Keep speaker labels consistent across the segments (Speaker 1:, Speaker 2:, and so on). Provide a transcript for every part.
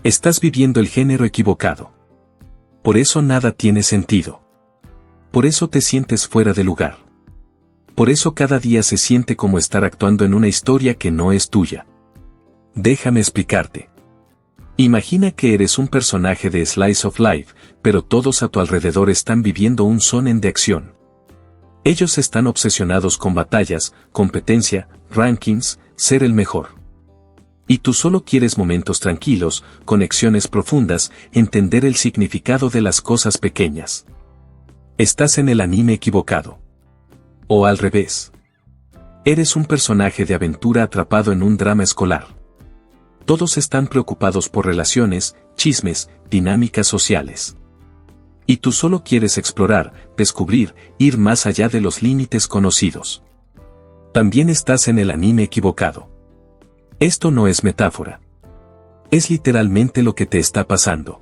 Speaker 1: Estás viviendo el género equivocado. Por eso nada tiene sentido. Por eso te sientes fuera de lugar. Por eso cada día se siente como estar actuando en una historia que no es tuya. Déjame explicarte. Imagina que eres un personaje de Slice of Life, pero todos a tu alrededor están viviendo un shonen de acción. Ellos están obsesionados con batallas, competencia, rankings, ser el mejor. Y tú solo quieres momentos tranquilos, conexiones profundas, entender el significado de las cosas pequeñas. Estás en el anime equivocado. O al revés. Eres un personaje de aventura atrapado en un drama escolar. Todos están preocupados por relaciones, chismes, dinámicas sociales. Y tú solo quieres explorar, descubrir, ir más allá de los límites conocidos. También estás en el anime equivocado. Esto no es metáfora. Es literalmente lo que te está pasando.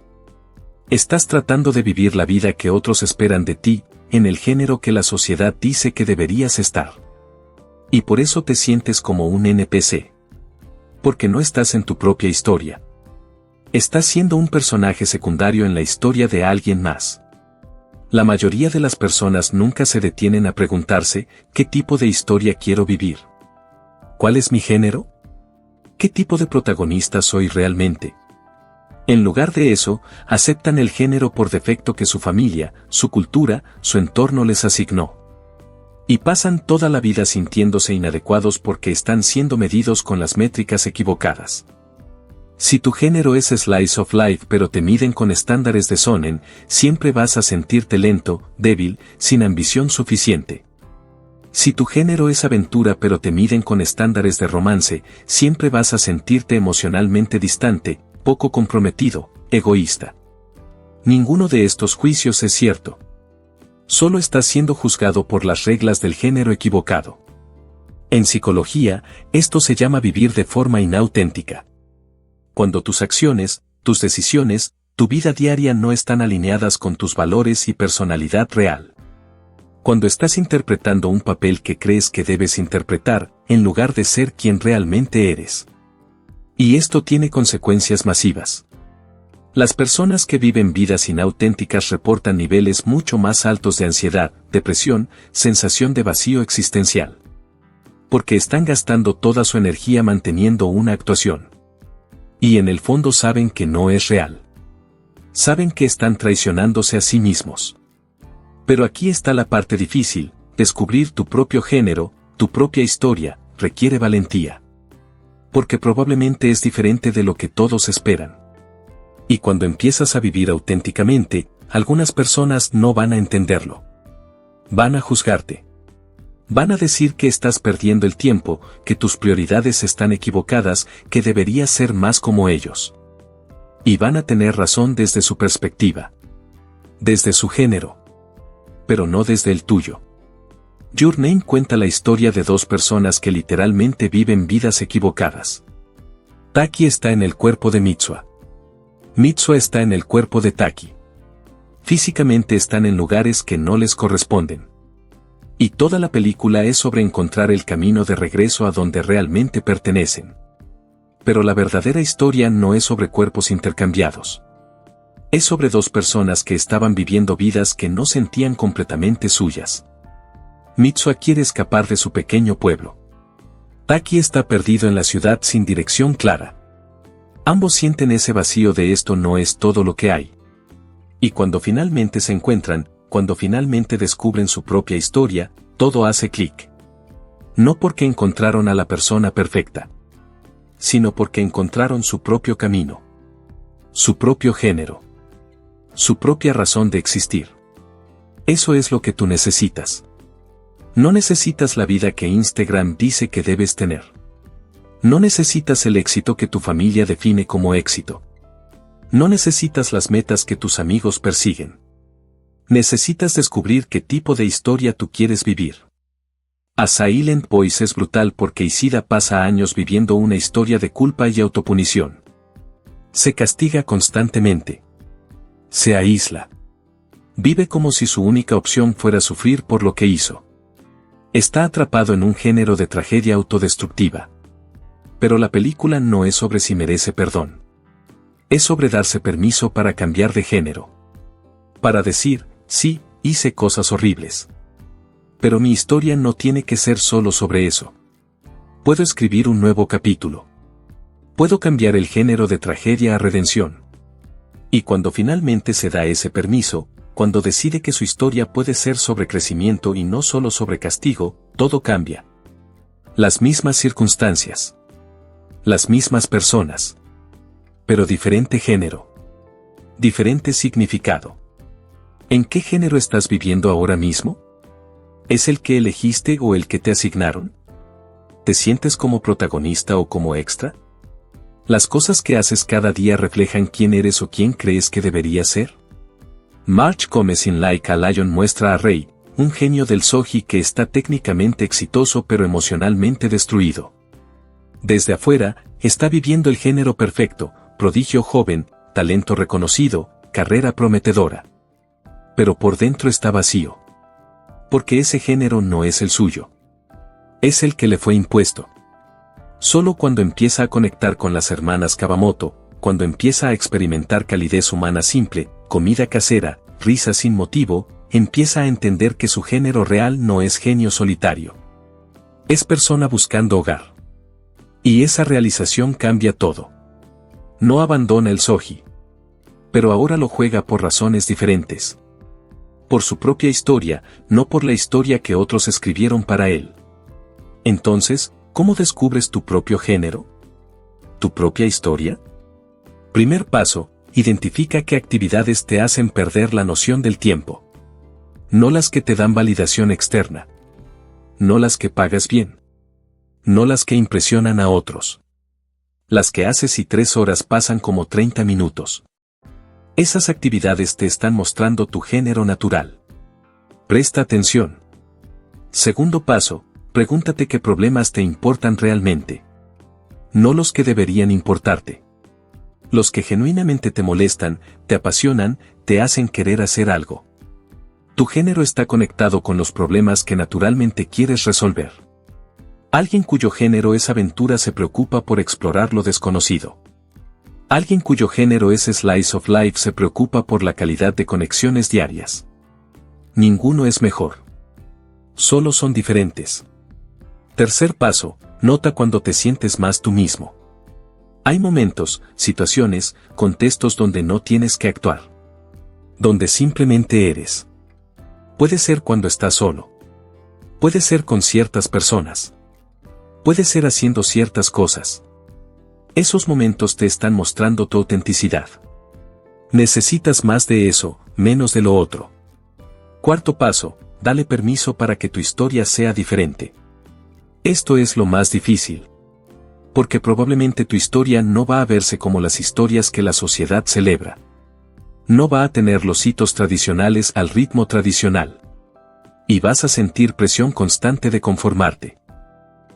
Speaker 1: Estás tratando de vivir la vida que otros esperan de ti, en el género que la sociedad dice que deberías estar. Y por eso te sientes como un NPC. Porque no estás en tu propia historia. Estás siendo un personaje secundario en la historia de alguien más. La mayoría de las personas nunca se detienen a preguntarse, ¿qué tipo de historia quiero vivir? ¿Cuál es mi género? ¿Qué tipo de protagonista soy realmente? En lugar de eso, aceptan el género por defecto que su familia, su cultura, su entorno les asignó. Y pasan toda la vida sintiéndose inadecuados porque están siendo medidos con las métricas equivocadas. Si tu género es Slice of Life pero te miden con estándares de shonen, siempre vas a sentirte lento, débil, sin ambición suficiente. Si tu género es aventura pero te miden con estándares de romance, siempre vas a sentirte emocionalmente distante, poco comprometido, egoísta. Ninguno de estos juicios es cierto. Solo estás siendo juzgado por las reglas del género equivocado. En psicología, esto se llama vivir de forma inauténtica. Cuando tus acciones, tus decisiones, tu vida diaria no están alineadas con tus valores y personalidad real. Cuando estás interpretando un papel que crees que debes interpretar, en lugar de ser quien realmente eres. Y esto tiene consecuencias masivas. Las personas que viven vidas inauténticas reportan niveles mucho más altos de ansiedad, depresión, sensación de vacío existencial. Porque están gastando toda su energía manteniendo una actuación. Y en el fondo saben que no es real. Saben que están traicionándose a sí mismos. Pero aquí está la parte difícil, descubrir tu propio género, tu propia historia, requiere valentía. Porque probablemente es diferente de lo que todos esperan. Y cuando empiezas a vivir auténticamente, algunas personas no van a entenderlo. Van a juzgarte. Van a decir que estás perdiendo el tiempo, que tus prioridades están equivocadas, que deberías ser más como ellos. Y van a tener razón desde su perspectiva. Desde su género. Pero no desde el tuyo. Your Name cuenta la historia de dos personas que literalmente viven vidas equivocadas. Taki está en el cuerpo de Mitsuha. Mitsuha está en el cuerpo de Taki. Físicamente están en lugares que no les corresponden. Y toda la película es sobre encontrar el camino de regreso a donde realmente pertenecen. Pero la verdadera historia no es sobre cuerpos intercambiados. Es sobre dos personas que estaban viviendo vidas que no sentían completamente suyas. Mitsuha quiere escapar de su pequeño pueblo. Taki está perdido en la ciudad sin dirección clara. Ambos sienten ese vacío de esto no es todo lo que hay. Y cuando finalmente se encuentran, cuando finalmente descubren su propia historia, todo hace clic. No porque encontraron a la persona perfecta, sino porque encontraron su propio camino, su propio género, su propia razón de existir. Eso es lo que tú necesitas. No necesitas la vida que Instagram dice que debes tener. No necesitas el éxito que tu familia define como éxito. No necesitas las metas que tus amigos persiguen. Necesitas descubrir qué tipo de historia tú quieres vivir. A Silent Voice es brutal porque Ishida pasa años viviendo una historia de culpa y autopunición. Se castiga constantemente. Se aísla. Vive como si su única opción fuera sufrir por lo que hizo. Está atrapado en un género de tragedia autodestructiva. Pero la película no es sobre si merece perdón. Es sobre darse permiso para cambiar de género. Para decir, sí, hice cosas horribles. Pero mi historia no tiene que ser solo sobre eso. Puedo escribir un nuevo capítulo. Puedo cambiar el género de tragedia a redención. Y cuando finalmente se da ese permiso, cuando decide que su historia puede ser sobre crecimiento y no solo sobre castigo, todo cambia. Las mismas circunstancias. Las mismas personas. Pero diferente género. Diferente significado. ¿En qué género estás viviendo ahora mismo? ¿Es el que elegiste o el que te asignaron? ¿Te sientes como protagonista o como extra? ¿Las cosas que haces cada día reflejan quién eres o quién crees que deberías ser? Marge Gómez in Like a Lion muestra a Rey, un genio del Soji que está técnicamente exitoso pero emocionalmente destruido. Desde afuera, está viviendo el género perfecto, prodigio joven, talento reconocido, carrera prometedora. Pero por dentro está vacío. Porque ese género no es el suyo. Es el que le fue impuesto. Solo cuando empieza a conectar con las hermanas Kawamoto, cuando empieza a experimentar calidez humana simple, comida casera, risa sin motivo, empieza a entender que su género real no es genio solitario. Es persona buscando hogar. Y esa realización cambia todo. No abandona el Soji. Pero ahora lo juega por razones diferentes. Por su propia historia, no por la historia que otros escribieron para él. Entonces, ¿cómo descubres tu propio género? ¿Tu propia historia? Primer paso, identifica qué actividades te hacen perder la noción del tiempo. No las que te dan validación externa. No las que pagas bien. No las que impresionan a otros. Las que haces y 3 horas pasan como 30 minutos. Esas actividades te están mostrando tu género natural. Presta atención. Segundo paso, pregúntate qué problemas te importan realmente. No los que deberían importarte. Los que genuinamente te molestan, te apasionan, te hacen querer hacer algo. Tu género está conectado con los problemas que naturalmente quieres resolver. Alguien cuyo género es aventura se preocupa por explorar lo desconocido. Alguien cuyo género es Slice of Life se preocupa por la calidad de conexiones diarias. Ninguno es mejor. Solo son diferentes. Tercer paso, nota cuando te sientes más tú mismo. Hay momentos, situaciones, contextos donde no tienes que actuar. Donde simplemente eres. Puede ser cuando estás solo. Puede ser con ciertas personas. Puede ser haciendo ciertas cosas. Esos momentos te están mostrando tu autenticidad. Necesitas más de eso, menos de lo otro. Cuarto paso, dale permiso para que tu historia sea diferente. Esto es lo más difícil. Porque probablemente tu historia no va a verse como las historias que la sociedad celebra. No va a tener los hitos tradicionales al ritmo tradicional. Y vas a sentir presión constante de conformarte.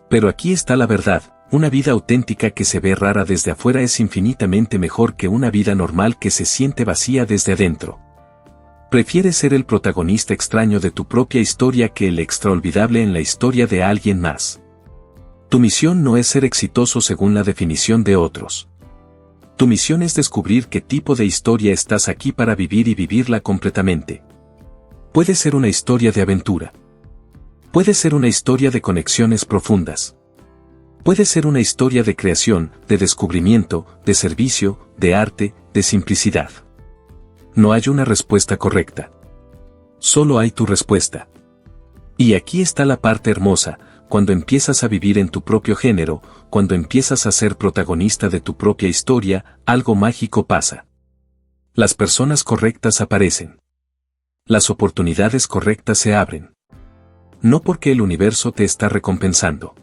Speaker 1: Pero aquí está la verdad. Una vida auténtica que se ve rara desde afuera es infinitamente mejor que una vida normal que se siente vacía desde adentro. Prefieres ser el protagonista extraño de tu propia historia que el extraolvidable en la historia de alguien más. Tu misión no es ser exitoso según la definición de otros. Tu misión es descubrir qué tipo de historia estás aquí para vivir y vivirla completamente. Puede ser una historia de aventura. Puede ser una historia de conexiones profundas. Puede ser una historia de creación, de descubrimiento, de servicio, de arte, de simplicidad. No hay una respuesta correcta. Solo hay tu respuesta. Y aquí está la parte hermosa, cuando empiezas a vivir en tu propio género, cuando empiezas a ser protagonista de tu propia historia, algo mágico pasa. Las personas correctas aparecen. Las oportunidades correctas se abren. No porque el universo te está recompensando,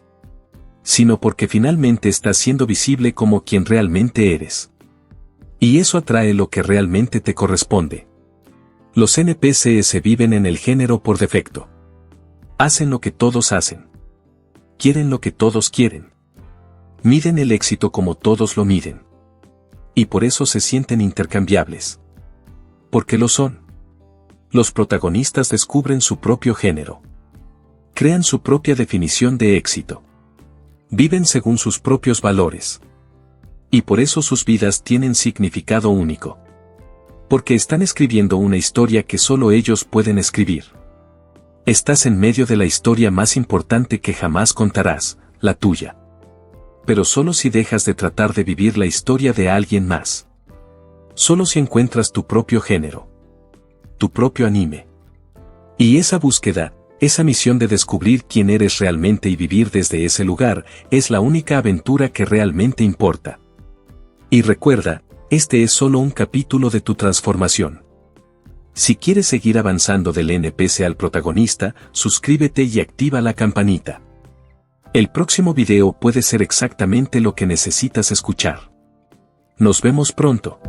Speaker 1: sino porque finalmente estás siendo visible como quien realmente eres. Y eso atrae lo que realmente te corresponde. Los NPCs viven en el género por defecto. Hacen lo que todos hacen. Quieren lo que todos quieren. Miden el éxito como todos lo miden. Y por eso se sienten intercambiables. Porque lo son. Los protagonistas descubren su propio género. Crean su propia definición de éxito. Viven según sus propios valores. Y por eso sus vidas tienen significado único. Porque están escribiendo una historia que solo ellos pueden escribir. Estás en medio de la historia más importante que jamás contarás, la tuya. Pero solo si dejas de tratar de vivir la historia de alguien más. Solo si encuentras tu propio género. Tu propio anime. Y esa búsqueda, esa misión de descubrir quién eres realmente y vivir desde ese lugar, es la única aventura que realmente importa. Y recuerda, este es solo un capítulo de tu transformación. Si quieres seguir avanzando del NPC al protagonista, suscríbete y activa la campanita. El próximo video puede ser exactamente lo que necesitas escuchar. Nos vemos pronto.